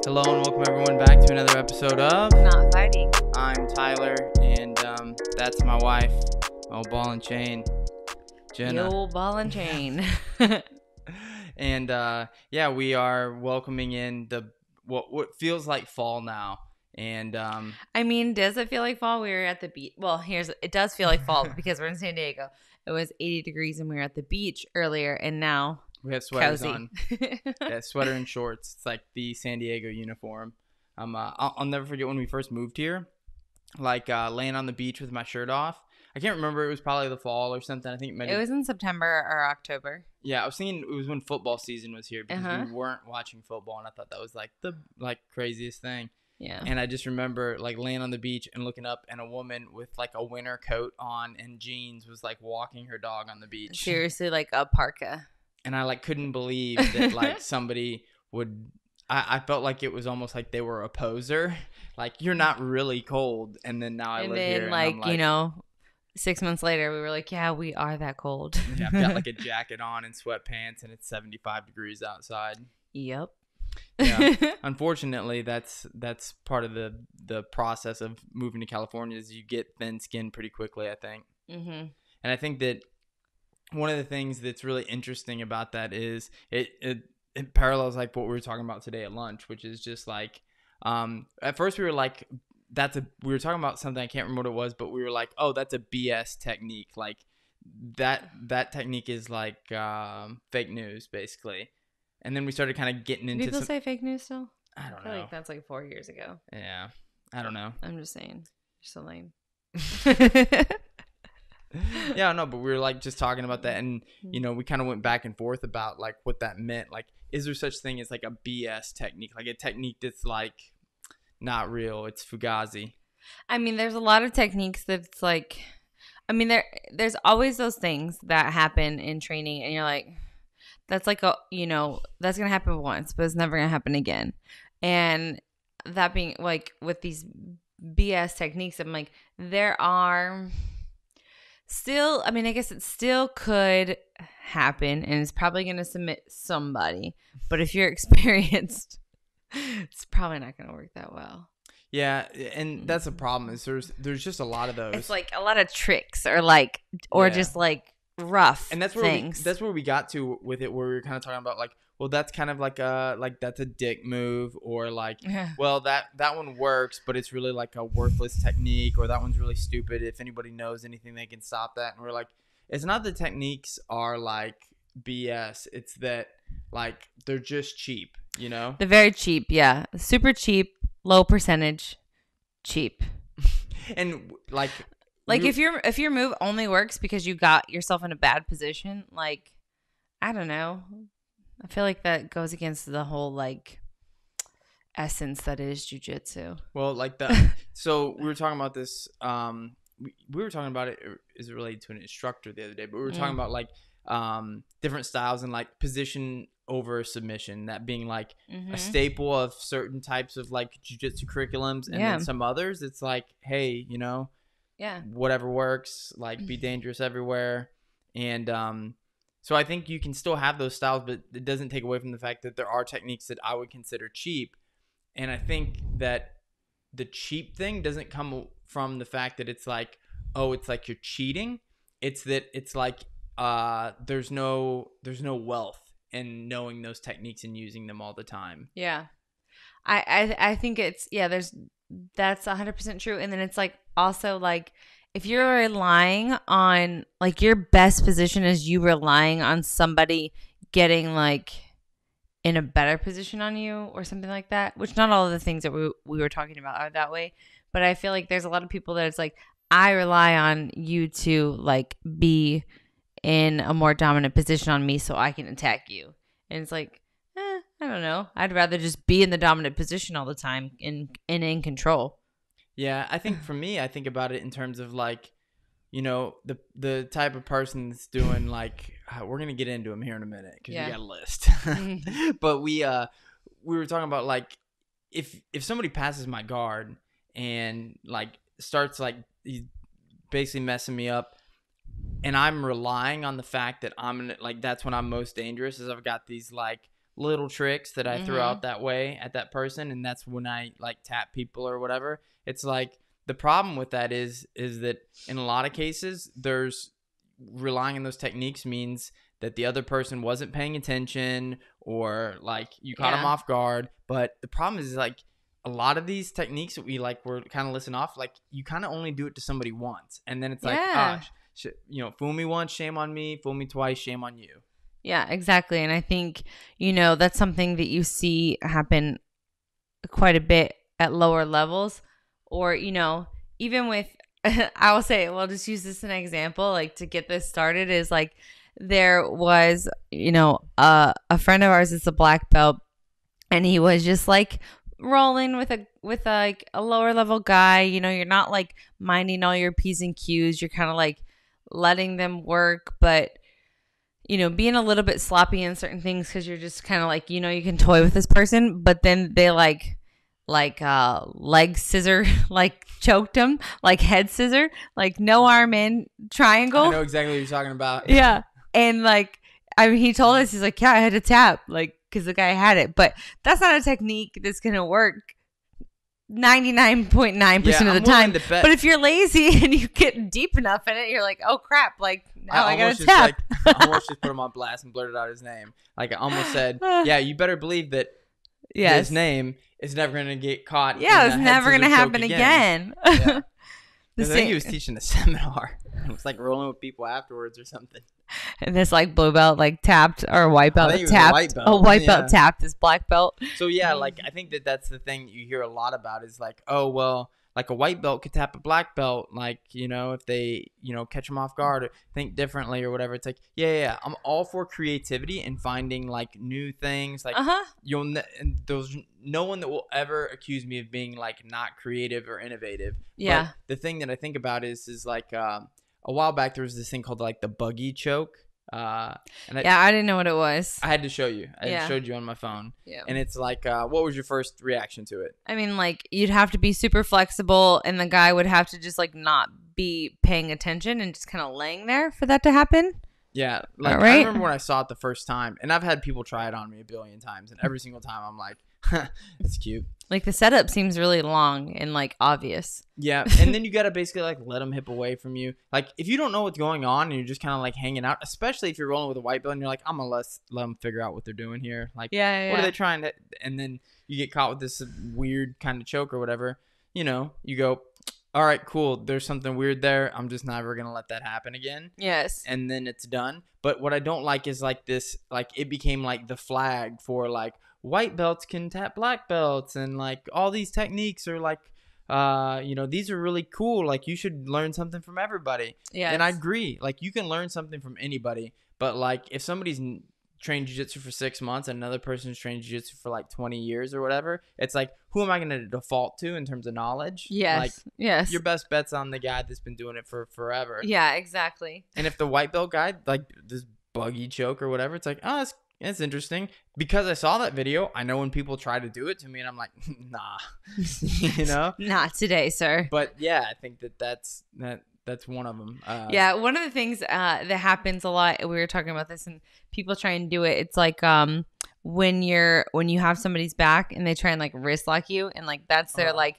Hello and welcome everyone back to another episode of Not Fighting. I'm Tyler, and that's my wife, my old ball and chain, Jena. The old ball and chain. And yeah, we are welcoming in the what feels like fall now. And I mean, does it feel like fall? We were at the beach. Well, it does feel like fall because we're in San Diego. It was 80 degrees and we were at the beach earlier, and now we have sweaters cozy. on. Yeah, sweater and shorts. It's like the San Diego uniform. I'll never forget when we first moved here, like laying on the beach with my shirt off. I can't remember. It was probably the fall or something. I think It was in September or October. Yeah, I was thinking it was when football season was here because we weren't watching football, and I thought that was like the craziest thing. Yeah. And I just remember like laying on the beach and looking up, and a woman with like a winter coat on and jeans was like walking her dog on the beach. Seriously, like a parka. And I like couldn't believe that like somebody would. I felt like it was almost like they were a poser. Like, you're not really cold, and then now I live here. And like, I'm like, you know, 6 months later, we were like, yeah, we are that cold. Yeah, I've got like a jacket on and sweatpants, and it's 75 degrees outside. Yep. Yeah. Unfortunately, that's part of the process of moving to California is you get thin skin pretty quickly, I think. Mm-hmm. And I think that one of the things that's really interesting about that is it parallels like what we were talking about today at lunch, which is just like at first we were like we were talking about something, I can't remember what it was, but we were like, oh, that's a BS technique. Like that technique is like fake news basically. And then we started kind of getting into people say fake news still? I don't feel know. like that's like 4 years ago. Yeah. I don't know. I'm just saying. You're so lame. Yeah, no, but we were like just talking about that, and you know, we kind of went back and forth about like what that meant. Like, is there such thing as like a BS technique, like a technique that's like not real? It's fugazi. I mean, there's a lot of techniques that's like, I mean, there's always those things that happen in training, and you're like, that's like a, you know, that's gonna happen once, but it's never gonna happen again. And that being like with these BS techniques, I'm like, there are still, I mean, I guess it still could happen, and it's probably going to submit somebody. But if you're experienced, it's probably not going to work that well. Yeah, and that's the problem is there's just a lot of those. It's like a lot of tricks or just like rough and that's where things. That's where we got to with it, where we were kind of talking about like, well, that's kind of like that's a dick move, or like, well, that one works, but it's really like a worthless technique, or that one's really stupid. If anybody knows anything, they can stop that. And we're like, it's not the techniques are like BS. It's that like they're just cheap, you know? They're very cheap, yeah. Super cheap, low percentage, cheap. And like if your move only works because you got yourself in a bad position, like, I don't know. I feel like that goes against the whole like essence that is jiu-jitsu. Well, like so we were talking about this. We were talking about it as it related to an instructor the other day, but we were talking about like different styles and like position over submission, that being like a staple of certain types of like jiu-jitsu curriculums, and then some others it's like, hey, you know, whatever works, like be dangerous everywhere. And so I think you can still have those styles, but it doesn't take away from the fact that there are techniques that I would consider cheap. And I think that the cheap thing doesn't come from the fact that it's like, oh, it's like you're cheating. It's that it's like there's no wealth in knowing those techniques and using them all the time. Yeah. I think it's, that's 100% true. And then it's like also like, if you're relying on like your best position is you relying on somebody getting like in a better position on you or something like that, which not all of the things that we were talking about are that way. But I feel like there's a lot of people that it's like, I rely on you to like be in a more dominant position on me so I can attack you. And it's like, I don't know. I'd rather just be in the dominant position all the time and in control. Yeah, I think for me, I think about it in terms of like, you know, the type of person that's doing like, we're gonna get into them here in a minute because we got a list. But we were talking about like, if somebody passes my guard and like starts like he's basically messing me up, and I'm relying on the fact that I'm gonna, like, that's when I'm most dangerous, is I've got these like little tricks that I throw out that way at that person, and that's when I like tap people or whatever. It's like the problem with that is that in a lot of cases, there's relying on those techniques means that the other person wasn't paying attention, or like you caught them off guard. But the problem is like a lot of these techniques that we're kind of listing off, like you kind of only do it to somebody once, and then it's like, fool me once, shame on me. Fool me twice, shame on you. Yeah, exactly. And I think, that's something that you see happen quite a bit at lower levels, or, even with, I will say, well, just use this as an example, like to get this started is like, there was, a friend of ours is a black belt, and he was just like rolling with a lower level guy. You're not like minding all your P's and Q's. You're kind of like letting them work, but being a little bit sloppy in certain things because you're just kind of like, you can toy with this person, but then they like leg scissor, like choked him, like head scissor, like no arm in triangle. I know exactly what you're talking about. Yeah. And like, he told us, he's like, yeah, I had to tap, like, because the guy had it. But that's not a technique that's going to work 99.9% of the time. But if you're lazy and you get deep enough in it, you're like, oh crap, like now I got to tap. I almost just put him on blast and blurted out his name. Like I almost said, yeah, you better believe that his name is never going to get caught. Yeah, it's never going to happen again. Yeah. I think he was teaching a seminar. It was like rolling with people afterwards or something. And this like blue belt like tapped, or a white belt tapped. A white belt tapped his black belt. So yeah, like I think that's the thing you hear a lot about is like, oh well, like a white belt could tap a black belt, like if they catch them off guard or think differently or whatever. It's like yeah, I'm all for creativity and finding like new things. Like no one that will ever accuse me of being like not creative or innovative. Yeah. But the thing that I think about is like a while back there was this thing called like the buggy choke. I didn't know what it was. I had to show you. I showed you on my phone. Yeah. And it's like, what was your first reaction to it? I mean, like you'd have to be super flexible, and the guy would have to just like not be paying attention and just kind of laying there for that to happen. Yeah. Like I remember when I saw it the first time, and I've had people try it on me a billion times, and every single time I'm like, it's cute. Like the setup seems really long and like obvious. Yeah, and then you gotta basically like let them hip away from you. Like if you don't know what's going on and you're just kind of like hanging out, especially if you're rolling with a white belt and you're like, I'm gonna let them figure out what they're doing here. Like, what are they trying to? And then you get caught with this weird kind of choke or whatever. You go, all right, cool. There's something weird there. I'm just never gonna let that happen again. Yes. And then it's done. But what I don't like is like this. Like it became like the flag for like white belts can tap black belts, and like all these techniques are like these are really cool, like you should learn something from everybody. Yeah. And I agree, like you can learn something from anybody, but like if somebody's trained jiu-jitsu for 6 months and another person's trained jiu-jitsu for like 20 years or whatever, it's like, who am I going to default to in terms of knowledge? Yes. Like, yes, your best bet's on the guy that's been doing it for forever. Yeah, exactly. And if the white belt guy, like this buggy choke or whatever, it's like, oh, it's interesting. Because I saw that video, I know when people try to do it to me and I'm like, nah, Not today, sir. But yeah, I think that's one of them. Yeah, one of the things that happens a lot, we were talking about this, and people try and do it, it's like when you have somebody's back and they try and like wrist lock you, and like that's their like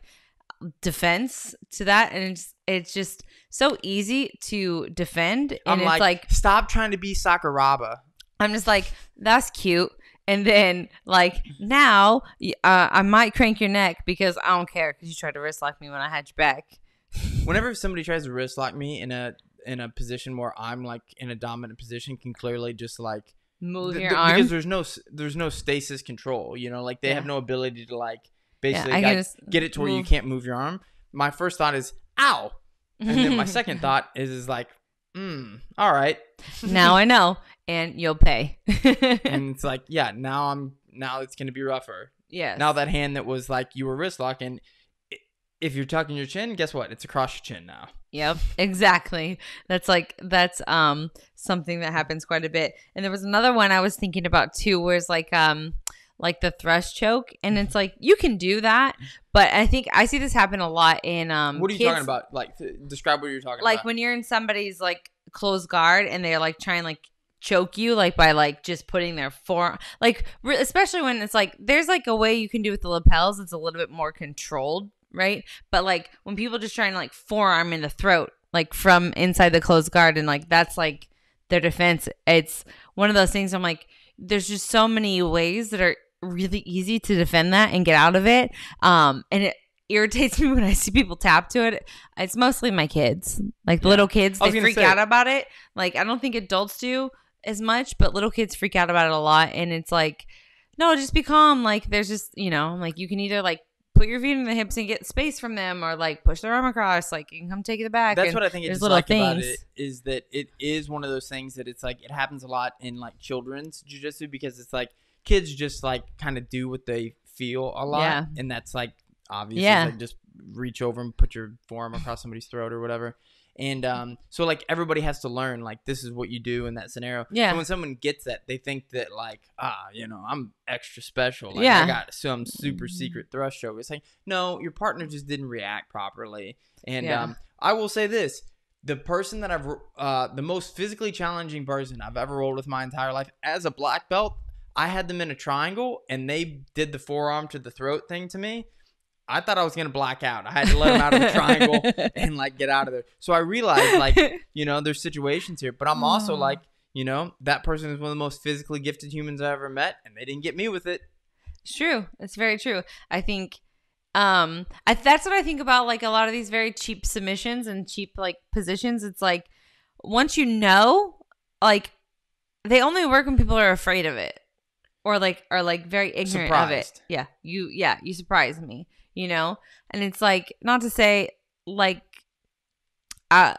defense to that, and it's just so easy to defend, and I'm it's like stop trying to be Sakuraba. I'm just like, that's cute. And then, like, now I might crank your neck because I don't care because you tried to wrist lock me when I had your back. Whenever somebody tries to wrist lock me in a position where I'm, like, in a dominant position, can clearly just, like... move your arm? Because there's no stasis control, Like, they have no ability to, like, basically get it to where you can't move your arm. My first thought is, ow! And then my second thought is like, all right. Now I know. And you'll pay. And it's like, yeah, now it's going to be rougher. Yes. Now that hand that was like you were wrist locking, if you're tucking your chin, guess what? It's across your chin now. Yep, exactly. That's something that happens quite a bit. And there was another one I was thinking about too, where it's like the thrust choke, and it's like you can do that, but I think I see this happen a lot in what are you talking about? Like describe what you're talking about. Like when you're in somebody's like closed guard and they're like trying like choke you, like by like just putting their forearm, like especially when it's like there's like a way you can do with the lapels. It's a little bit more controlled, right? But like when people just trying to like forearm in the throat, like from inside the closed guard, and like that's like their defense. It's one of those things. I'm like, there's just so many ways that are really easy to defend that and get out of it. And it irritates me when I see people tap to it. It's mostly my kids, like the little kids. They freak out about it. Like I don't think adults do as much, but little kids freak out about it a lot. And it's like, no, just be calm. Like there's just, like you can either like put your feet in the hips and get space from them, or like push their arm across, like you can come take it back. That's what I think it's like about it, is that it is one of those things that it's like it happens a lot in like children's jiu-jitsu, because it's like kids just like kind of do what they feel a lot, and that's like obviously like just reach over and put your forearm across somebody's throat or whatever. And so like everybody has to learn like this is what you do in that scenario. So when someone gets that, they think that like I'm extra special. Like, I got some super secret thrust choke. It's like, no, your partner just didn't react properly. And I will say this: the person that the most physically challenging person I've ever rolled with my entire life as a black belt, I had them in a triangle and they did the forearm to the throat thing to me. I thought I was going to black out. I had to let him out of the triangle and like get out of there. So I realized like, there's situations here, but I'm also like, that person is one of the most physically gifted humans I ever met, and they didn't get me with it. It's true. It's very true. I think that's what I think about like a lot of these very cheap submissions and cheap like positions. It's like once like they only work when people are afraid of it or like are like very ignorant of it. Yeah. You surprise me. And it's like, not to say like, I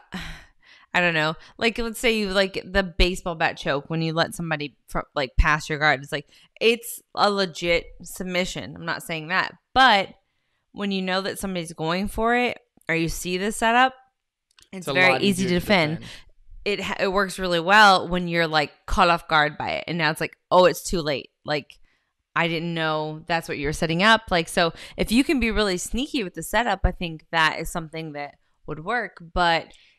don't know, like, let's say you like the baseball bat choke when you let somebody like pass your guard. It's like, it's a legit submission. I'm not saying that, but when you know that somebody's going for it or you see the setup, it's very easy to defend. It works really well when you're like caught off guard by it. And now it's like, oh, it's too late. Like, I didn't know that's what you were setting up. Like, so if you can be really sneaky with the setup, I think that is something that would work.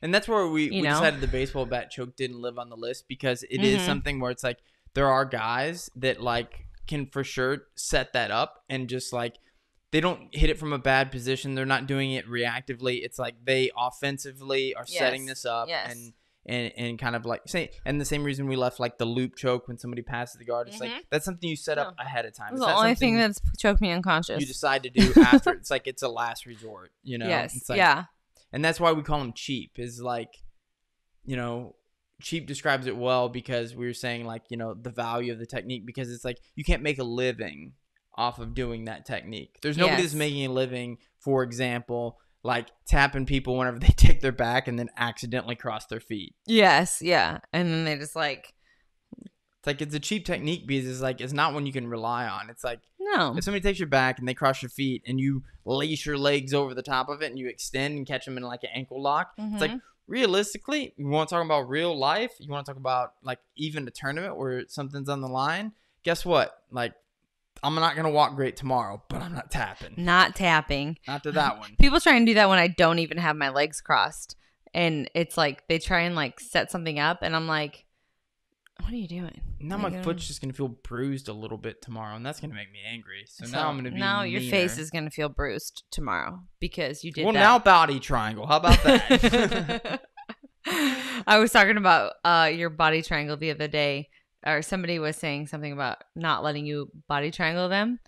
And that's where we decided the baseball bat choke didn't live on the list, because it is something where it's like there are guys that like can for sure set that up and just like they don't hit it from a bad position. They're not doing it reactively. It's like they offensively are setting this up and kind of like say, and the same reason we left like the loop choke when somebody passes the guard. It's like that's something you set up ahead of time. It's the only thing that's choked me unconscious. You decide to do after. It's like it's a last resort. Yes. It's like, and that's why we call them cheap. Is like, cheap describes it well, because we were saying like the value of the technique, because it's like you can't make a living off of doing that technique. There's nobody that's making a living, for example, like tapping people whenever they take their back and then accidentally cross their feet. Yes, yeah. And then they just like... It's like it's a cheap technique because it's like it's not one you can rely on. It's like, no. If somebody takes your back and they cross your feet and you lace your legs over the top of it and you extend and catch them in like an ankle lock, it's like realistically, you want to talk about real life, you want to talk about like even a tournament where something's on the line, guess what? Like, I'm not going to walk great tomorrow, but I'm not tapping. Not tapping. Not to that one. People try and do that when I don't even have my legs crossed. And it's like they try and like set something up and I'm like, what are you doing? Now my foot's just going to feel bruised a little bit tomorrow, and that's going to make me angry. So now I'm going to be Now your face is going to feel bruised tomorrow because you did that. Well, now body triangle. How about that? I was talking about your body triangle the other day, or somebody was saying something about not letting you body triangle them.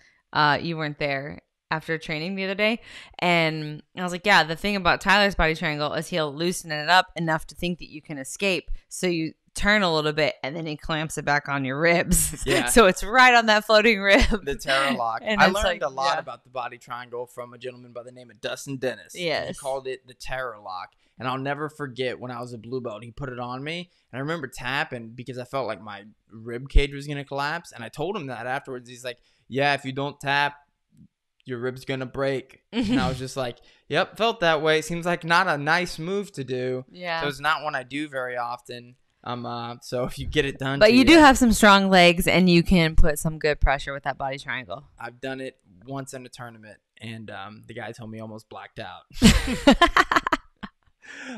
You weren't there after training the other day. And I was like, yeah, the thing about Tyler's body triangle is he'll loosen it up enough to think that you can escape. So you turn a little bit and then he clamps it back on your ribs. Yeah. So it's right on that floating rib. The terror lock. And I learned a lot about the body triangle from a gentleman by the name of Dustin Dennis. Yes. He called it the terror lock. And I'll never forget when I was a blue belt, he put it on me. And I remember tapping because I felt like my rib cage was going to collapse. And I told him that afterwards. He's like, yeah, if you don't tap, your rib's going to break. And I was just like, yep, felt that way. Seems like not a nice move to do. Yeah. So it's not one I do very often. So if you get it done, but you do have some strong legs and you can put some good pressure with that body triangle. I've done it once in a tournament and the guy told me almost blacked out.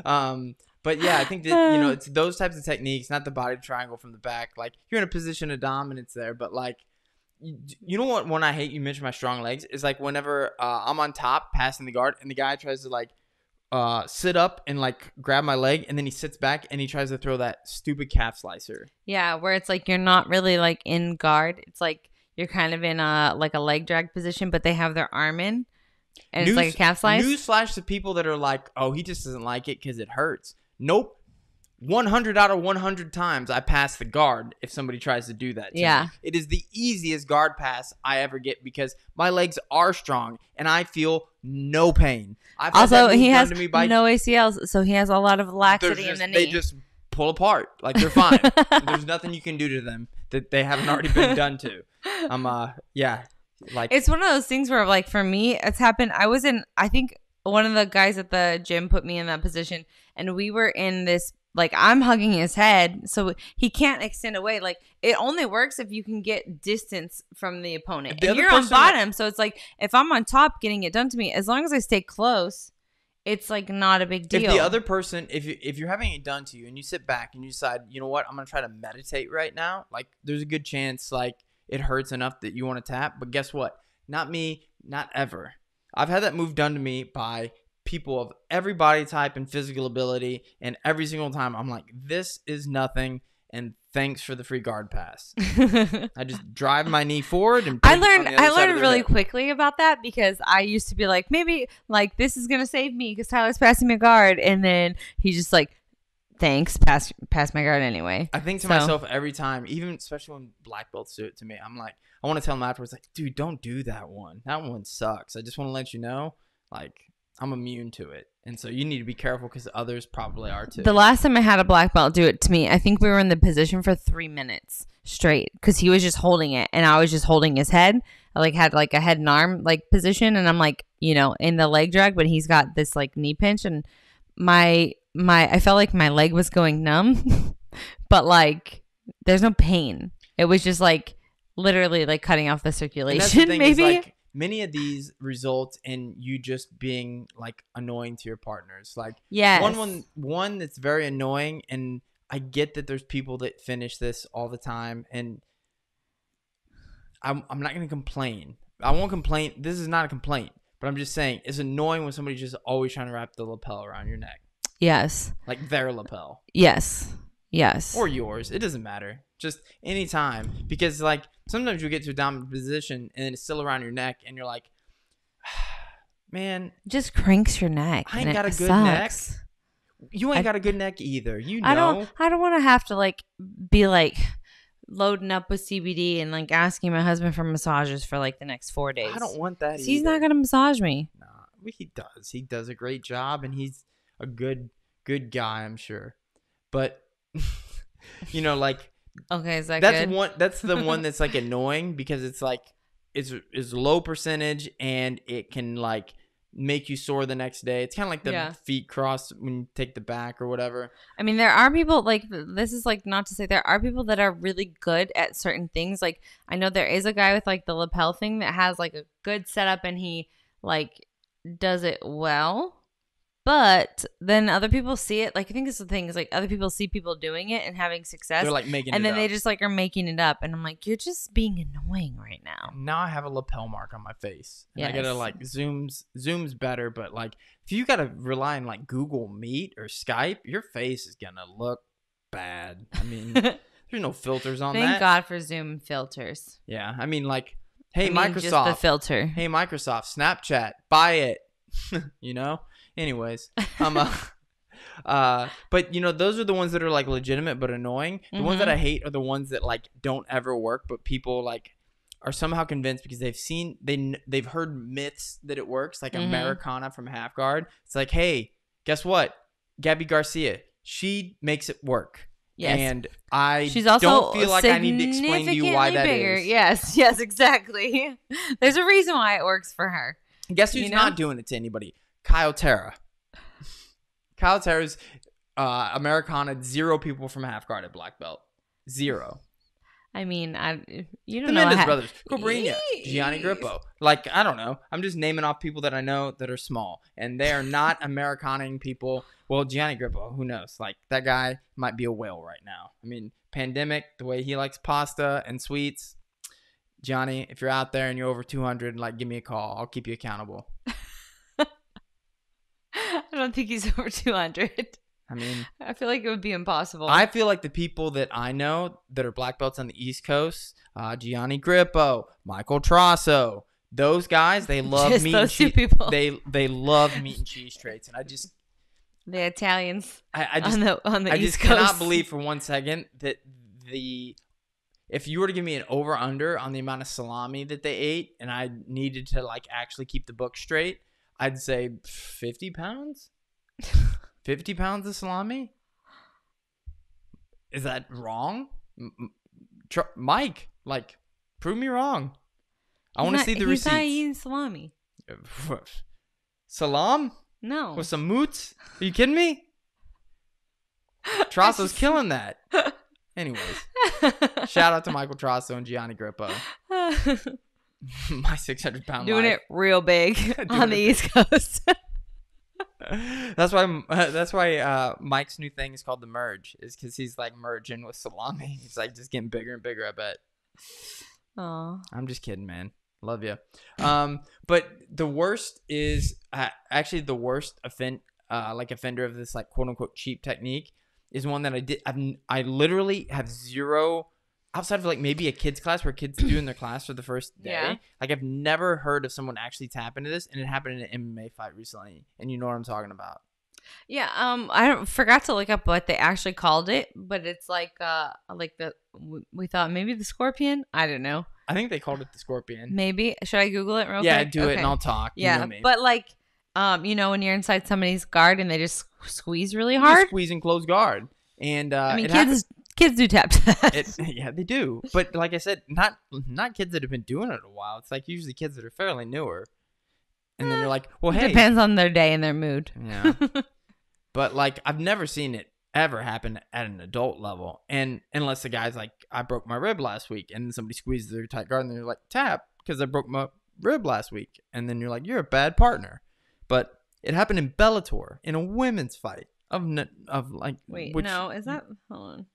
But yeah, I think that, it's those types of techniques, not the body triangle from the back. Like, you're in a position of dominance there, but like, you know what one I hate? You mentioned my strong legs. Is like whenever I'm on top passing the guard and the guy tries to like sit up and like grab my leg, and then he sits back and he tries to throw that stupid calf slicer. Yeah, where it's like you're not really like in guard. It's like you're kind of in a leg drag position, but they have their arm in, and it's like a calf slice. Newsflash to people that are like, oh, he just doesn't like it because it hurts. Nope. 100 out of 100 times I pass the guard if somebody tries to do that to me. It is the easiest guard pass I ever get because my legs are strong and I feel no pain. Also, he has no ACLs, so he has a lot of laxity in the knee. They just pull apart. Like, they're fine. There's nothing you can do to them that they haven't already been done to. Like, it's one of those things where, like, for me, it's happened. I think one of the guys at the gym put me in that position, and we were in this, like, I'm hugging his head, so he can't extend away. Like, it only works if you can get distance from the opponent. And you're on bottom, so it's like, if I'm on top getting it done to me, as long as I stay close, it's, like, not a big deal. If the other person, if you're having it done to you and you sit back and you decide, you know what, I'm going to try to meditate right now, like, there's a good chance, like, it hurts enough that you want to tap. But guess what? Not me, not ever. I've had that move done to me by people of every body type and physical ability, and every single time I'm like, this is nothing, and thanks for the free guard pass. I just drive my knee forward and I learned really quickly about that, because I used to be like, maybe like this is gonna save me because Tyler's passing me a guard, and then he's just like, thanks, pass my guard anyway. I think to myself every time, even especially when black belts do it to me, I'm like, I want to tell them afterwards, like, dude, don't do that one. That one sucks. I just want to let you know, like, I'm immune to it. And so you need to be careful because others probably are too. The last time I had a black belt do it to me, I think we were in the position for 3 minutes straight because he was just holding it and I was just holding his head. I like had like a head and arm like position, and I'm like, in the leg drag, but he's got this like knee pinch, and I felt like my leg was going numb, but like there's no pain. It was just like literally like cutting off the circulation. Maybe. Is, like, many of these result in you just being like annoying to your partners. Like, yes. one that's very annoying, and I get that there's people that finish this all the time, and I'm not gonna complain. I won't complain. This is not a complaint, but I'm just saying it's annoying when somebody's just always trying to wrap the lapel around your neck. Yes. Like their lapel. Yes. Or yours. It doesn't matter. Just anytime. Because like sometimes you get to a dominant position and it's still around your neck and you're like, man. Just cranks your neck. I ain't got a good neck. You ain't got a good neck either. I don't want to have to like be like loading up with CBD and like asking my husband for massages for like the next 4 days. I don't want that either. He's not going to massage me. Nah, he does. He does a great job, and he's a good guy, I'm sure. But like, okay, is that that's good? That's the one that's like annoying because it's like it's low percentage and it can like make you sore the next day. It's kind of like the feet cross when you take the back or whatever. I mean, there are people like, this is like not to say there are people that are really good at certain things. Like I know there is a guy with like the lapel thing that has like a good setup and he like does it well. But then other people see it. Like, I think it's the thing is like other people see people doing it and having success. They're like making it up. And then they just like are making it up. And I'm like, you're just being annoying right now. Now I have a lapel mark on my face. And I gotta like zooms better. But like if you gotta rely on like Google Meet or Skype, your face is gonna look bad. I mean, there's no filters on that. Thank God for Zoom filters. Yeah. I mean like, hey, Microsoft. Just the filter. Hey, Microsoft, Snapchat, buy it. Anyways, but those are the ones that are like legitimate but annoying. The ones that I hate are the ones that like don't ever work, but people like are somehow convinced because they've heard myths that it works, like Americana from Half Guard. It's like, hey, guess what? Gabby Garcia, she makes it work. Yes. And She's also don't feel like I need to explain to you why that bigger. Is. Yes, exactly. There's a reason why it works for her. Guess who's not doing it to anybody? Kyle Terra. Kyle Terra's Americana, 0 people from Half Guard at black belt. 0. I mean, you don't The know. Mendes brothers, Cobrinha, Gianni Grippo. Like, I don't know. I'm just naming off people that I know that are small, and they are not Americaning people. Well, Gianni Grippo, who knows? Like, that guy might be a whale right now. I mean, pandemic, the way he likes pasta and sweets. Gianni, if you're out there and you're over 200, like, give me a call. I'll keep you accountable. I don't think he's over 200. I mean, I feel like it would be impossible. I feel like the people that I know that are black belts on the East Coast, Gianni Grippo, Michael Trasso, those guys, they love Just meat those and two cheese. people. They love meat and cheese traits, and I just the Italians I just on the I East just Coast. cannot believe for one second that if you were to give me an over under on the amount of salami that they ate, and I needed to like actually keep the book straight, I'd say 50 pounds. 50 pounds of salami? Is that wrong? Mike, like, prove me wrong. I want to see the receipts. He's not eating salami. Salam? No. With some moots? Are you kidding me? Trasso's killing that. Anyways, shout out to Michael Trasso and Gianni Grippo. My 600-pound Doing life. it real big on the East Coast. That's why Mike's new thing is called the merge, is because he's like merging with salami. He's like just getting bigger and bigger, I bet. Oh, I'm just kidding, man. Love you. But the worst is actually the worst offender of this like quote unquote cheap technique is one that I literally have zero. Outside of like maybe a kids class where kids doing their class for the first day, Yeah. like I've never heard of someone actually tap into this, and it happened in an MMA fight recently, and you know what I'm talking about. yeah. I forgot to look up what they actually called it, but it's like we thought maybe the scorpion. I don't know. I think they called it the scorpion. Maybe should I Google it real quick? Yeah, do it Okay. and I'll talk. Yeah, you know me. but like, when you're inside somebody's guard and they just squeeze really You hard. just squeeze and close guard, and I mean, kids do tap tests. Yeah, they do. But like I said, not kids that have been doing it a while. It's like usually kids that are fairly newer. And then you're like, well, hey. Depends on their day and their mood. Yeah. But like, I've never seen it ever happen at an adult level. And unless the guy's like, I broke my rib last week, and then somebody squeezes their tight guard and they're like, tap, because I broke my rib last week. And then you're like, you're a bad partner. But it happened in Bellator in a women's fight of like. Wait, which, no, is that? Hold on.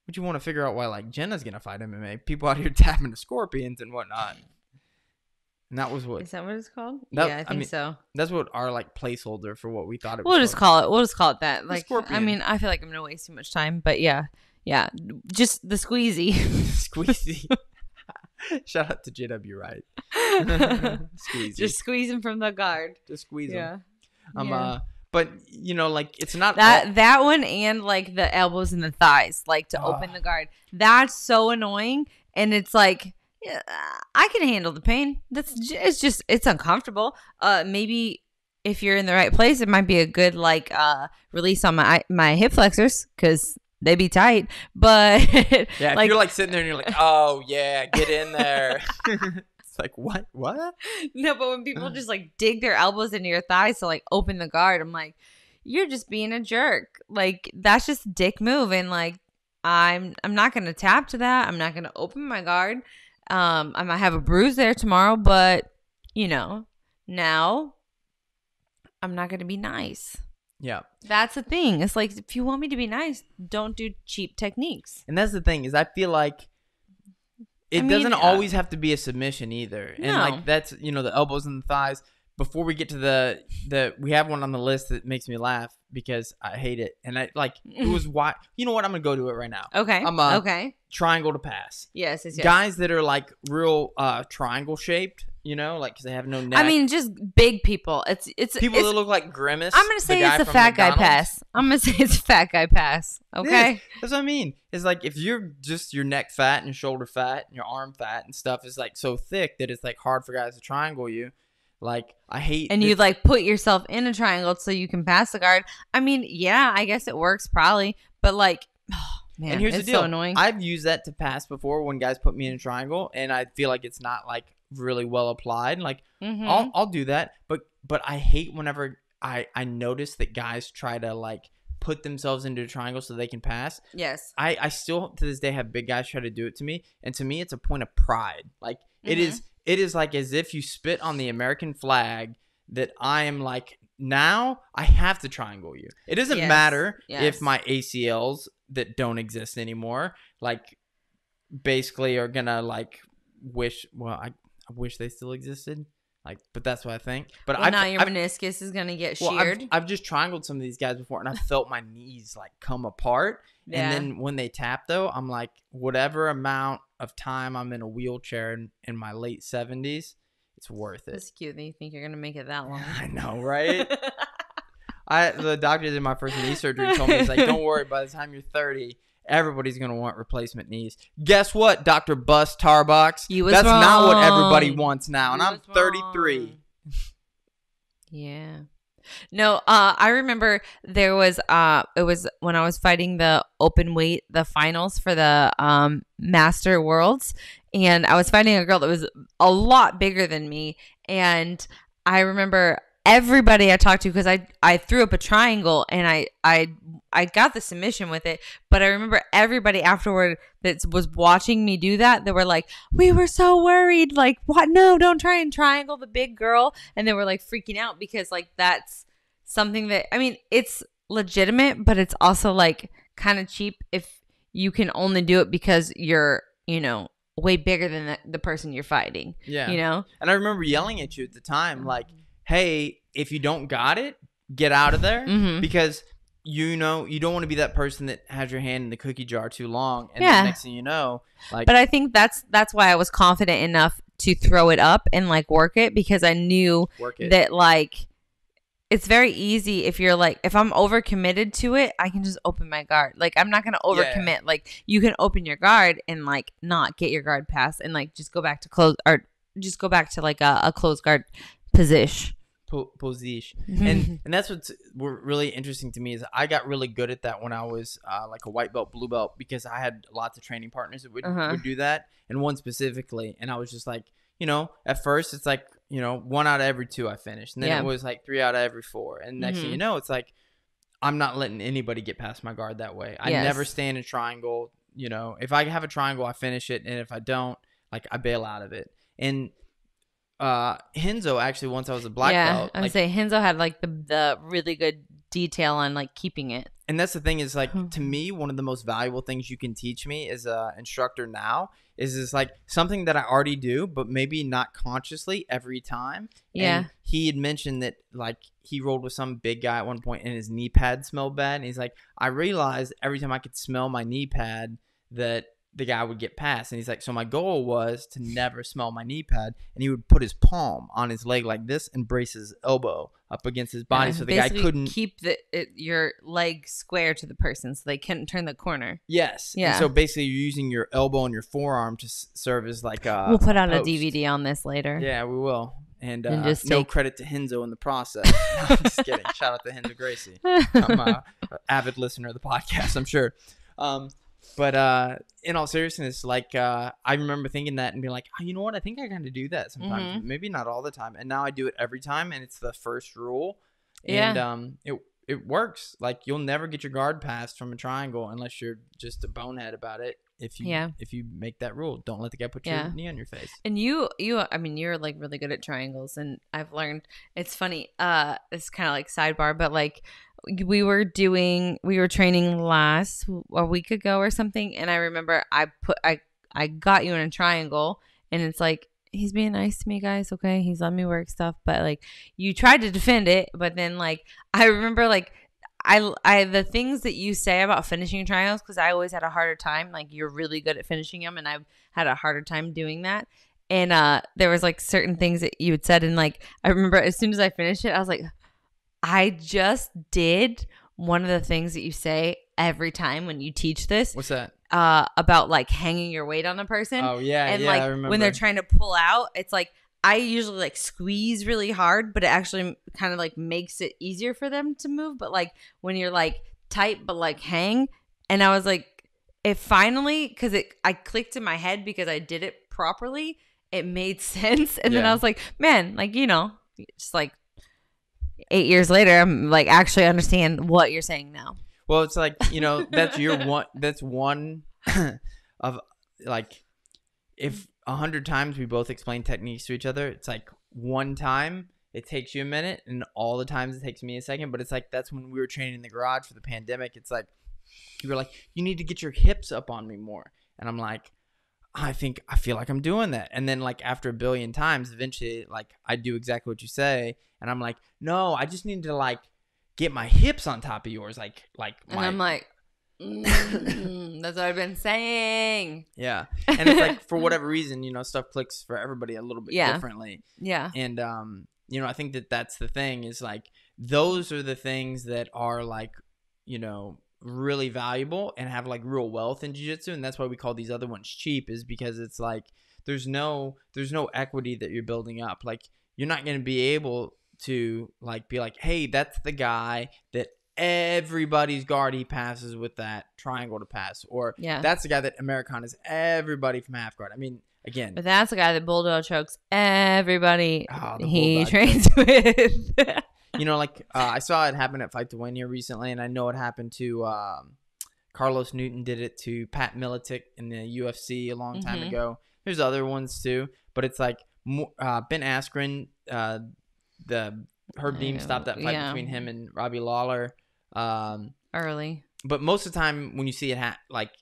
Would you want to figure out why like Jenna's gonna fight MMA? People out here tapping the scorpions and whatnot. And that was what. Is that what it's called? That- Yeah, I think so. That's what our like placeholder for what we thought it was. We'll just call it that. The Like, scorpion. I mean, I feel like I'm gonna waste too much time, but yeah, just the squeezy. Squeezy. Shout out to JW Wright. Squeezy. Just squeeze him from the guard. Just squeeze Yeah. him. Yeah. But like it's not That one and like the elbows and the thighs, like to open the guard. That's so annoying, and it's like yeah, I can handle the pain. It's uncomfortable. Maybe if you're in the right place, it might be a good like release on my hip flexors because they be tight. But yeah, if like, you're like sitting there and you're like, oh yeah, get in there. It's like what? no, but when people just like dig their elbows into your thighs to like open the guard, I'm like, you're just being a jerk. Like that's just a dick move, and like I'm not gonna tap to that. I'm not gonna open my guard. I might have a bruise there tomorrow, but now I'm not gonna be nice. Yeah. That's the thing. It's like if you want me to be nice, don't do cheap techniques. And that's the thing is I feel like it doesn't always have to be a submission either. And like that's the elbows and the thighs. Before we get to the we have one on the list that makes me laugh because I hate it. And I like it was why you know what, I'm gonna go to it right now. Okay. Okay. Triangle to pass. Yes. Guys that are like real triangle shaped, like because they have no neck. I mean, just big people. It's people that look like Grimace. I'm gonna say it's a fat guy pass. I'm gonna say it's a fat guy pass. Okay. That's what I mean. It's like if you're just your neck fat and your shoulder fat and your arm fat and stuff is like so thick that it's like hard for guys to triangle you. Like I hate. And you like put yourself in a triangle so you can pass the guard. I mean, yeah, I guess it works probably, but like, oh, man, and here's it's the deal. so annoying. I've used that to pass before when guys put me in a triangle, and I feel like it's not like really well applied. Like I'll do that, but I hate whenever I notice that guys try to like put themselves into a triangle so they can pass. Yes. I still to this day have big guys try to do it to me, and to me it's a point of pride. Like it is like as if you spit on the American flag that I am like, now I have to triangle you. It doesn't matter if my ACLs that don't exist anymore like basically are gonna like wish, well, I wish they still existed. Like, but that's what I think. But now your meniscus is gonna get sheared. I've just triangled some of these guys before, and I felt my knees like come apart. Yeah. And then when they tap, though, I'm like, whatever amount of time I'm in a wheelchair in my late 70s, it's worth it. That's cute that you think you're gonna make it that long. I know, right? The doctor did my first knee surgery. Told me, he's like, don't worry. By the time you're 30. Everybody's going to want replacement knees. Guess what, Dr. Bus Tarbox? That's wrong. Not what everybody wants now. And I'm 33. Yeah. No, I remember there was, it was when I was fighting the open weight, the finals for the Master Worlds. And I was fighting a girl that was a lot bigger than me. And I remember everybody I talked to, because I threw up a triangle and I got the submission with it, but I remember everybody afterward that was watching me do that, they were like, we were so worried, like, what? No, don't try and triangle the big girl. And they were like freaking out because like that's something that, I mean, it's legitimate, but it's also like kind of cheap if you can only do it because you're, you know, way bigger than the person you're fighting. Yeah. You know? And I remember yelling at you at the time, like, hey, if you don't got it, get out of there, because you know you don't want to be that person that has your hand in the cookie jar too long, and the next thing you know, like. But I think that's why I was confident enough to throw it up and like work it, because I knew that like it's very easy if you're like, if I'm overcommitted to it, I can just open my guard. Like I'm not gonna overcommit. Yeah. Like you can open your guard and like not get your guard passed, and like just go back to close, or just go back to like a closed guard position. And that's what's really interesting to me is I got really good at that when I was like a white belt, blue belt, because I had lots of training partners that would do that, and one specifically, and I was just like, you know, at first it's like, you know, 1 out of every 2 I finished, and then it was like 3 out of every 4, and next thing you know, it's like I'm not letting anybody get past my guard that way. I never stand in triangle. You know, if I have a triangle, I finish it, and if I don't, like I bail out of it. And Henzo, actually, once I was a black belt, I would say Henzo had like the really good detail on like keeping it. And that's the thing is like, to me, one of the most valuable things you can teach me as an instructor now is like something that I already do, but maybe not consciously every time. Yeah. And he had mentioned that like he rolled with some big guy at one point and his knee pad smelled bad. And he's like, I realized every time I could smell my knee pad that the guy would get past. And he's like, so my goal was to never smell my knee pad. And he would put his palm on his leg like this and brace his elbow up against his body, so the guy couldn't keep your leg square to the person so they couldn't turn the corner. Yes. Yeah. And so basically you're using your elbow and your forearm to serve as like a We'll put out a DVD on this later. Yeah, we will. And just no credit to Henzo in the process. No, I'm just kidding. Shout out to Henzo Gracie. I'm an avid listener of the podcast, I'm sure. But in all seriousness, like I remember thinking that and being like, oh, you know what? I think I kind of do that sometimes. Maybe not all the time. And now I do it every time, and it's the first rule. And it works. Like you'll never get your guard passed from a triangle unless you're just a bonehead about it. If you make that rule, don't let the guy put your knee on your face. And I mean, you're like really good at triangles, and I've learned. It's funny. It's kind of like sidebar, but like. We were training a week ago or something, and I remember I got you in a triangle, and it's like, he's being nice to me, guys, okay, he's letting me work stuff, but like you tried to defend it, but then like I remember like I the things that you say about finishing triangles, because I always had a harder time, like you're really good at finishing them, and I've had a harder time doing that. And there was like certain things that you had said, and like I remember as soon as I finished it, I was like, I just did one of the things that you say every time when you teach this. What's that? About like hanging your weight on a person. Oh yeah, and like I remember. When they're trying to pull out, it's like I usually like squeeze really hard, but it actually kind of like makes it easier for them to move. But like when you're like tight but like hang, and I was like, it finally, because I clicked in my head because I did it properly. It made sense, and then I was like, man, like you know, just like. 8 years later, I'm like actually understand what you're saying now. Well, it's like, that's one of like, if 100 times we both explain techniques to each other, it's like one time it takes you a minute, and all the times it takes me a second. But it's like, that's when we were training in the garage for the pandemic. It's like, you were like, you need to get your hips up on me more. And I'm like, I feel like I'm doing that. And then like after a billion times, eventually like I do exactly what you say. And I'm like, no, I just need to like get my hips on top of yours. And I'm like, that's what I've been saying. Yeah. And it's like, for whatever reason, stuff clicks for everybody a little bit differently. Yeah. And, I think that that's the thing, is like, those are the things that are like, really valuable and have like real wealth in jiu-jitsu. And that's why we call these other ones cheap, is because it's like, there's no equity that you're building up. Like, you're not going to be able to like be like, hey, that's the guy that everybody's guard he passes with that triangle to pass, or that's the guy that Americanas everybody from half guard. I mean, again, but that's the guy that bulldog chokes everybody he trains with. I saw it happen at Fight to Win here recently, and I know it happened to Carlos Newton did it to Pat Militic in the UFC a long time ago. There's other ones too, but it's like Ben Askren, the Herb Dean stopped that fight between him and Robbie Lawler early. But most of the time when you see it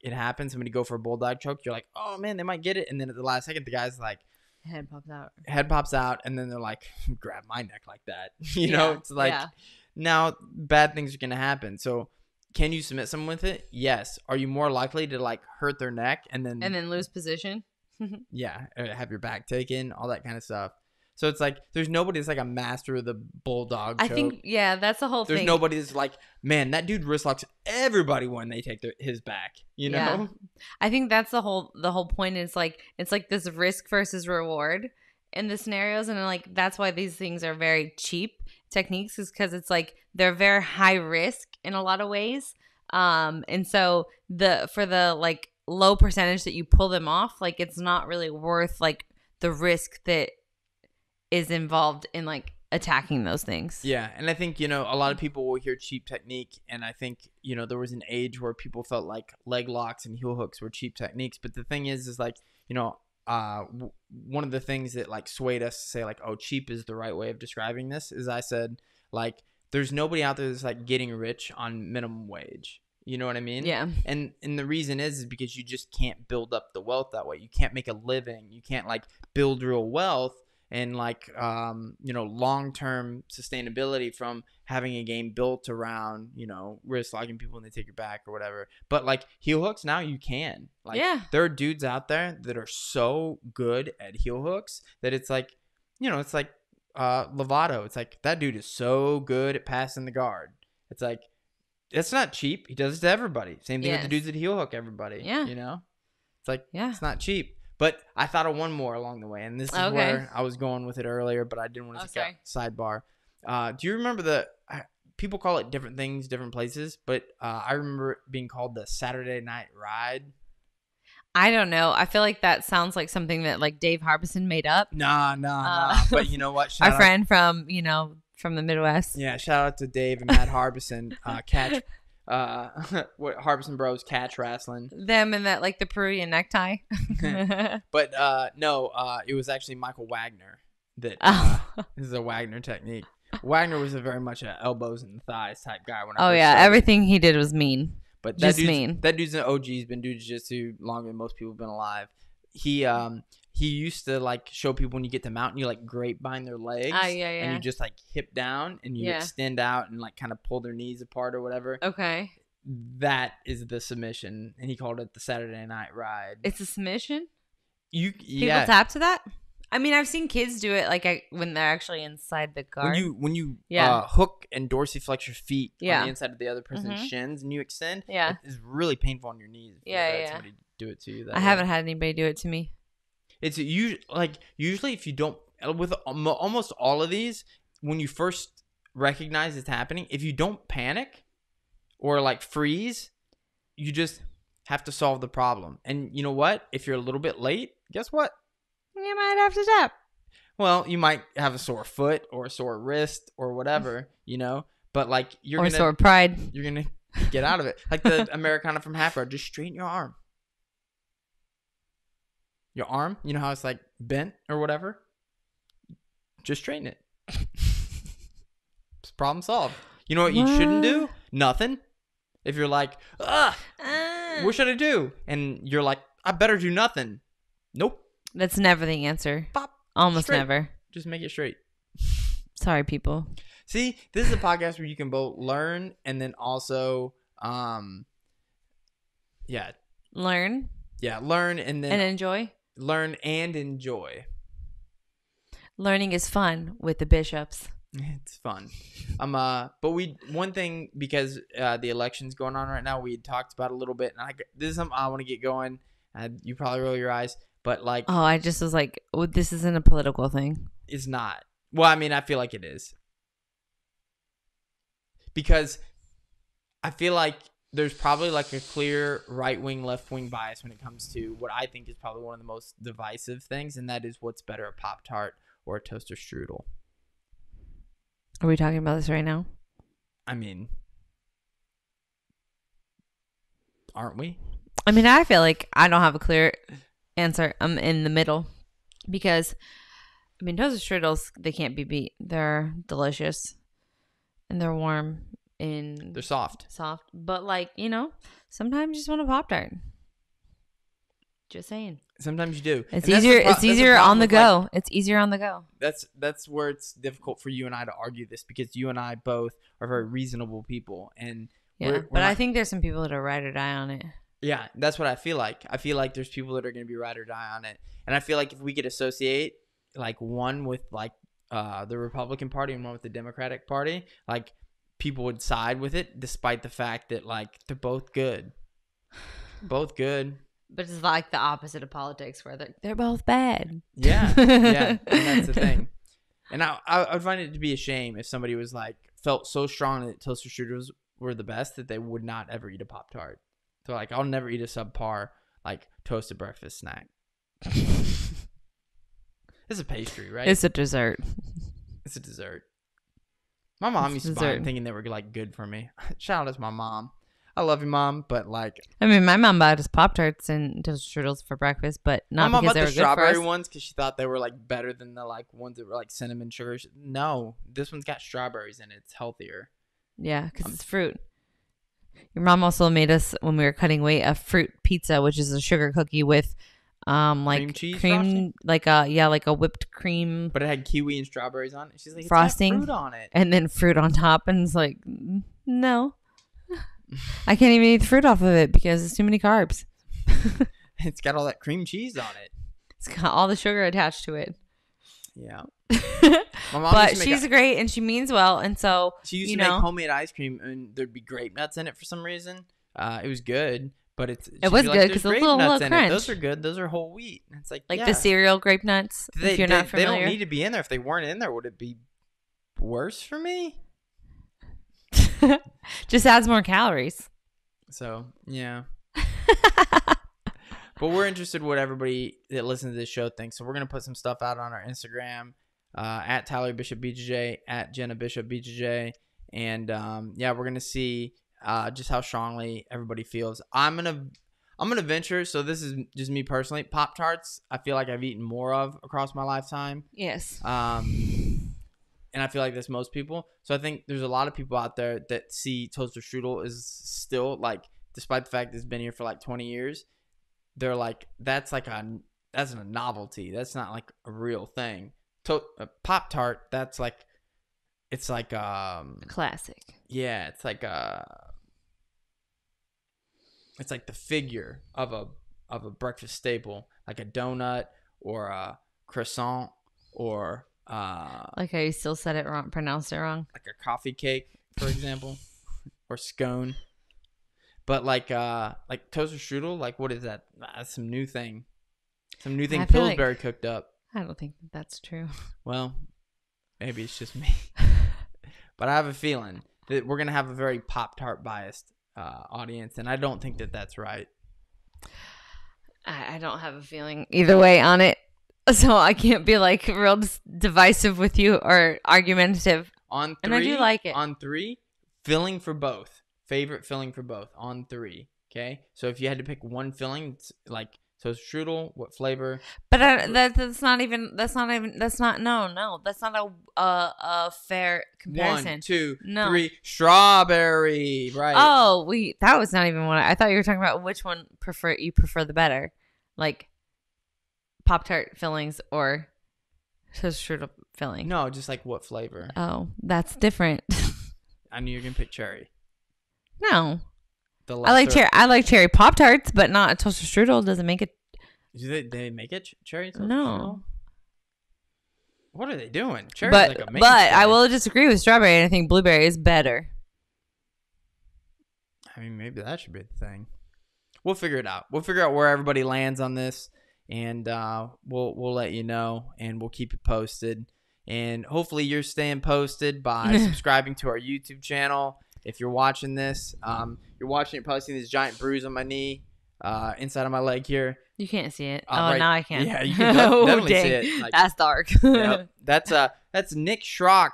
it happens, somebody go for a bulldog choke, you're like, oh man, they might get it, and then at the last second the guy's like, head pops out, and then they're like, grab my neck like that. It's like, now bad things are gonna happen. So can you submit someone with it? Yes. Are you more likely to like hurt their neck and then lose position? Have your back taken, all that kind of stuff. So it's like, there's nobody that's like a master of the bulldog choke. I think, that's the whole thing. There's nobody that's like, man, that dude wrist locks everybody when they take his back, Yeah. I think that's the whole point, is like, it's like this risk versus reward in the scenarios. And like, that's why these things are very cheap techniques, is because it's like, they're very high risk in a lot of ways. And so for the like low percentage that you pull them off, like, it's not really worth like the risk that is involved in like attacking those things. Yeah. And I think, a lot of people will hear cheap technique, and I think, there was an age where people felt like leg locks and heel hooks were cheap techniques. But the thing is like, one of the things that like swayed us to say like, oh, cheap is the right way of describing this, is I said like, there's nobody out there that's like getting rich on minimum wage. You know what I mean? Yeah. And the reason is because you just can't build up the wealth that way. You can't make a living. You can't like build real wealth and like, long-term sustainability from having a game built around, wrist locking people when they take your back or whatever. But like heel hooks, now you can. Like, there are dudes out there that are so good at heel hooks that it's like, it's like Lovato. It's like, that dude is so good at passing the guard. It's like, it's not cheap. He does it to everybody. Same thing with the dudes that heel hook everybody. Yeah. It's like, it's not cheap. But I thought of one more along the way, and this is where I was going with it earlier, but I didn't want to take a sidebar. Do you remember people call it different things, different places, but I remember it being called the Saturday Night Ride. I don't know. I feel like that sounds like something that like Dave Harbison made up. Nah. But you know what? Our friend from the Midwest. Yeah, shout out to Dave and Matt Harbison. What Harbison Bros catch wrestling. Them and that like the Peruvian necktie. But no, it was actually Michael Wagner that this is a Wagner technique. Wagner was a very much a elbows and thighs type guy when I first started. Everything he did was mean. But that dude's an OG. He's been doing jiu-jitsu longer than most people have been alive. He used to like show people when you get to mountain, you like grapevine their legs. And you just like hip down and you extend out and like kind of pull their knees apart or whatever. Okay. That is the submission. And he called it the Saturday Night Ride. It's a submission? People tap to that? I mean, I've seen kids do it like when they're actually inside the guard. When you hook and dorsiflex your feet on the inside of the other person's shins and you extend, it's really painful on your knees. Somebody do it to you. I haven't had anybody do it to me. It's usually if you don't, with almost all of these, when you first recognize it's happening, if you don't panic or like freeze, you just have to solve the problem. And you know what? If you're a little bit late, guess what? You might have to tap. Well, you might have a sore foot or a sore wrist or whatever, but like sore pride. You're gonna Get out of it. Like the Americana from Half Guard. Just straighten your arm. Your arm, you know how it's like bent or whatever? Just straighten it. It's problem solved. You know what you shouldn't do? Nothing. If you're like, what should I do? And you're like, I better do nothing. Nope. That's never the answer. Pop. Almost Straight. never. Just make it straight. Sorry, people. See, this is a podcast where you can both learn and then also, Learn. Yeah, learn and then. And enjoy. Learn and enjoy. Learning is fun with the bishops. It's fun. But one thing, because the election's going on right now, we had talked about a little bit, and this is something I want to get going. You probably roll your eyes, but like, oh, I just was like, oh, this isn't a political thing. It's not. Well, I mean, I feel like it is, because I feel like there's probably like a clear right-wing, left-wing bias when it comes to what I think is probably one of the most divisive things, and that is what's better, a Pop-Tart or a toaster strudel. Are we talking about this right now? I mean, aren't we? I mean, I feel like I don't have a clear answer. I'm in the middle because, I mean, toaster strudels, they can't be beat. They're delicious and they're warm and they're soft. But like, you know, sometimes you just want a Pop-Tart. Just saying. Sometimes you do. It's easier. It's easier on the go. Like, it's easier on the go. That's where it's difficult for you and I to argue this, because you and I both are very reasonable people, and we're I think there's some people that are ride or die on it. Yeah, that's what I feel like. I feel like there's people that are going to be ride or die on it, and I feel like if we could associate like one with like the Republican Party and one with the Democratic Party, like people would side with it, despite the fact that like they're both good, both good. But it's like the opposite of politics, where they're both bad. Yeah, yeah, and that's the thing. And I would find it to be a shame if somebody was like felt so strong that toaster strudels were the best that they would not ever eat a Pop-Tart. So like, I'll never eat a subpar like toasted breakfast snack. It's a pastry, right? It's a dessert. It's a dessert. My mom used to buy them thinking they were like good for me. Shout out to my mom. I love you, Mom, but like, I mean, my mom bought us Pop-Tarts and toaster strudels for breakfast, but not my mom because bought they were the good for us. strawberry ones because she thought they were like better than the like ones that were like cinnamon sugar. No, this one's got strawberries in it. It's healthier. Yeah, because it's fruit. Your mom also made us, when we were cutting weight, a fruit pizza, which is a sugar cookie with like cream cheese frosting? like a whipped cream, but it had kiwi and strawberries on it. She's like, frosting, it's got fruit on it, and then fruit on top, and it's like, no. I can't even eat the fruit off of it because it's too many carbs. It's got all that cream cheese on it. It's got all the sugar attached to it. Yeah. But she's great and she means well. And so, she used to make homemade ice cream and there'd be grape nuts in it for some reason. It was good, but it was good because like, a little crunch. Those are good. Those are whole wheat. And it's like the cereal grape nuts. If you're not familiar, they don't need to be in there. If they weren't in there, would it be worse for me? Just adds more calories. So yeah. But we're interested in what everybody that listens to this show thinks. So we're gonna put some stuff out on our Instagram, at Tyler Bishop BJJ, at Jena Bishop BJJ, and we're gonna see just how strongly everybody feels. I'm gonna venture. So this is just me personally. Pop-Tarts, I feel like I've eaten more of across my lifetime. Yes. And I feel like that's most people. So I think there's a lot of people out there that see toaster strudel is still like, despite the fact it's been here for like 20 years, they're like, that's a novelty. That's not like a real thing. Pop-Tart, that's like, it's like classic. Yeah, it's like the figure of a breakfast staple, like a donut or a croissant or like how you still said it wrong, pronounced it wrong, like a coffee cake, for example, or scone. But like toaster strudel, like what is that? That's some new thing Pillsbury cooked up. I don't think that's true. Well, maybe it's just me, but I have a feeling that we're gonna have a very Pop-Tart biased audience, and I don't think that that's right. I don't have a feeling either way on it. So I can't be like real divisive with you or argumentative. On 3, and I do like it. On 3, filling for both. favorite filling for both on 3. Okay, so if you had to pick one filling, it's like toast strudel, what flavor? But that's not a fair comparison. 1, 2, No. 3, strawberry. Right. Oh, that was not even what I thought you were talking about. Which one you prefer the better, like Pop-Tart fillings or toast strudel filling? No, just like what flavor? Oh, that's different. I knew you were gonna pick cherry. No. I like cherry Pop-Tarts, but not a toaster strudel. Doesn't make it. Do they make it cherry? No. Strudel? What are they doing? Cherry, but I will disagree with strawberry, and I think blueberry is better. I mean, maybe that should be the thing. We'll figure it out. We'll figure out where everybody lands on this, and we'll let you know, and we'll keep you posted. And hopefully, you're staying posted by subscribing to our YouTube channel. If you're watching this, you're probably seeing this giant bruise on my knee, inside of my leg here. You can't see it. Right. Now I can. Yeah, you can definitely see it. Like, that's dark. Yep. That's Nick Schrock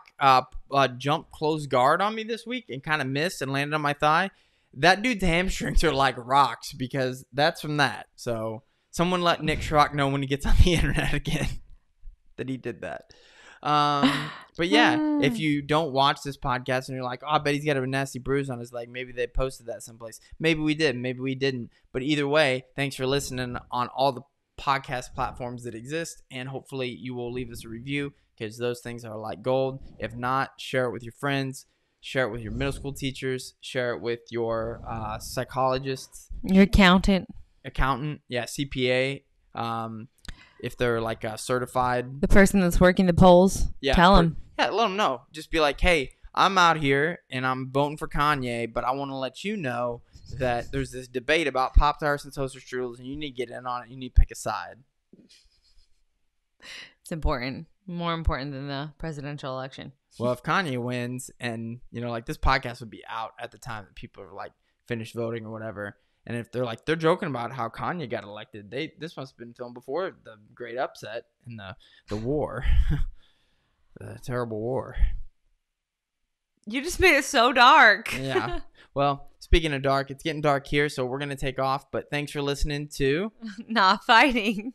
jumped close guard on me this week and kind of missed and landed on my thigh. That dude's hamstrings are like rocks because that's from that. So someone let Nick Schrock know when he gets on the internet again that he did that. But yeah, if you don't watch this podcast and you're like, oh, I bet he's got a nasty bruise on his leg, maybe they posted that someplace. Maybe we did, maybe we didn't. But either way, thanks for listening on all the podcast platforms that exist, and hopefully you will leave us a review because those things are like gold. If not, share it with your friends, share it with your middle school teachers, share it with your psychologists, your accountant, yeah, CPA. If they're like certified, the person that's working the polls, tell them. Yeah, let them know. Just be like, hey, I'm out here and I'm voting for Kanye, but I want to let you know that there's this debate about Pop-Tarts and toaster strudels, and you need to get in on it. You need to pick a side. It's important. More important than the presidential election. Well, if Kanye wins, and like this podcast would be out at the time that people are like finished voting or whatever. And if they're joking about how Kanye got elected, this must have been filmed before the great upset and the war, the terrible war. You just made it so dark. Yeah. Well, speaking of dark, it's getting dark here, so we're gonna take off. But thanks for listening to Not Fighting.